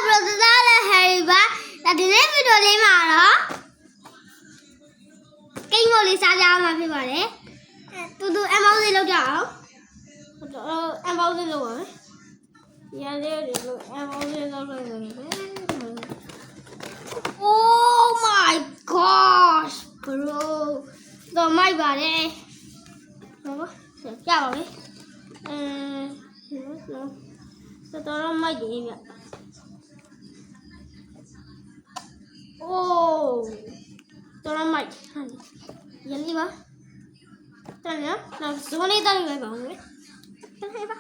bro tata le Harry ba la di ne videoလေးမှာတော့ကိန်းမို့လေးစားကြမှာဖြစ်ပါတယ်တူတူအမောင်းလေးလောက်ကြအောင်အမောင်းလေးလောက်ပါမယ်ရလေးလို့အမောင်းလေးလောက်လိုက်တယ် Oh my gosh bro တော့မိုက်ပါတယ်ဟုတ်ကြပါမယ်တော်မိုက်တယ်ဗျအိုးတော်မိုက်ရလေးပါတော်ရနော်ဇွန်လေးတောက်လိုက်ပါဦးမယ်ထိုင်ပါ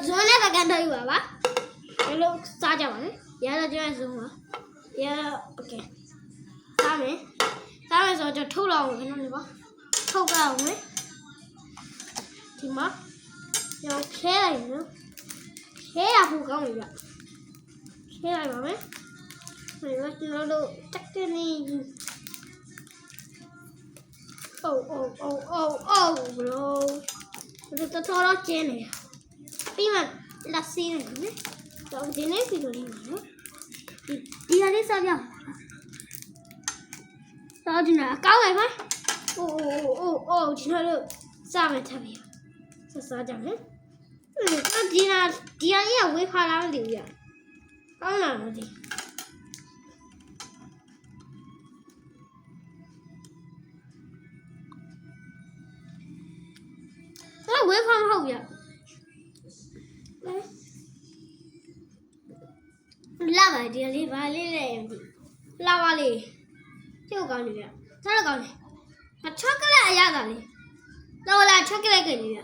ဇွန်နဲ့ပကန်းတော့ယူပါပါဘယ်လိုစားကြပါလဲရတော့ကျန်ဇွန်ပါရโอเคစားမယ်ဆိုတော့ထုတ်လောက်အောင်ခဏလေးပါထုတ်ကြအောင်မယ်ဒီမှာရောခဲလိုက်နော်ခဲရဖို့ကောင်းပြီဗျခဲလိုက်ပါမယ်ဒီမှာကျွန်တော်တို့တက်တဲ့နေအိုး bro ဒီတော့ကျင်းနေပြီးမှလက်စီးနေတယ်တော့ဒီနေ့ဗီဒီယိုလေးပါနော်ဒီဟာလေးစားပြတော့ဒီနာကောင်းလိုက်ပါအိုးဒီလိုစားမယ်ထပ်ပြီးစားကြမယ်ဒီဟာလေးကဝေးခါလာမသိဘူးရကောင်းလာမသိဝေးခါမဟုတ်ရလာပါဒီလေးဘာလေးလဲလာပါလေကျုပ်ကောင်းနေပြစားတော့ကောင်းတယ်ချောကလက်အရသာလေးတော့လာချောကလက်ကနေပြရတဲ့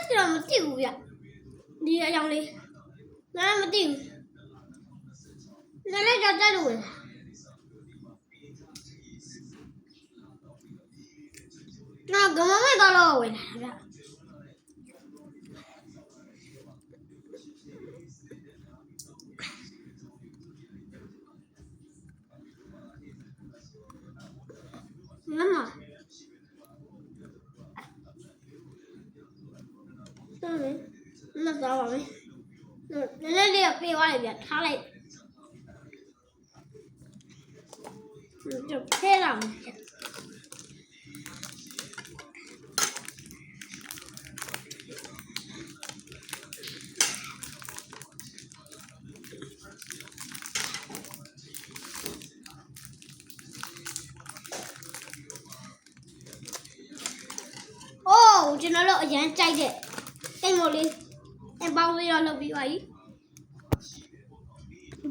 ကတော့မသိဘူးဗျဒီအကြောင်းလေးလည်းမသိဘူးလည်းကြောက်တယ်လို့ဝင်နော်ကမမေတော့ဝင်လာဗျမမတော်မယ်မတော်ပါဘူးလည်းလေးပြေးသွားတယ်ဗျထားလိုက်ကျဖဲလာမယ်ကျွန်တော်တို့အရန်ကြိုက်တဲ့တိတ်မို့လေးအပေါင်းလေးတော့လုပ်ပြီးပါပြီ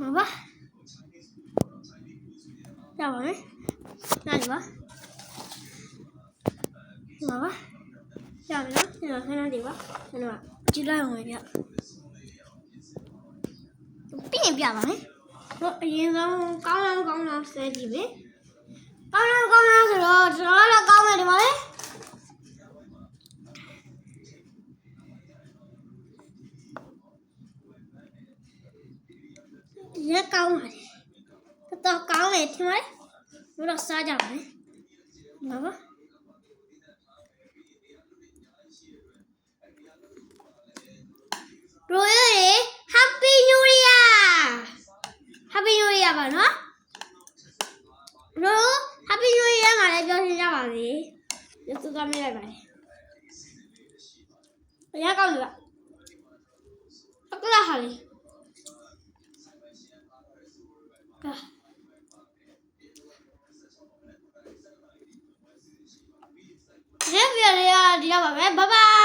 ဘာပါရပါမယ်နိုင်ပါဘာပါရမယ်နော်ကျွန်တော်ခဏလေးပါကျွန်တော်ကြည့်လိုက်အောင်ပဲဗျပြင်ပြပါမယ်တော့အရင်ဆုံးကောင်းလားဆဲကြည့်မယ်ကောင်းလားဆိုတော့ကျွန်တော်လည်းကောင်းမယ်ဒီမှာလေရကောင်းပါတယ်တော်ကောင်းတယ်ထင်မလဲဘယ်တော့စားကြပါလဲဘာပါဘရိုရေ Happy New Year ပါနော်ဘရို Happy New Year မှာလည်းပြောရှင်းကြပါစေရစကားမေးလိုက်ပါရကောင်းတယ်ဟုတ်ကဲ့ဟာလေးဒီဗီဒီယိုလေးကဒီတော့ပါပဲဘိုင်ဘိုင်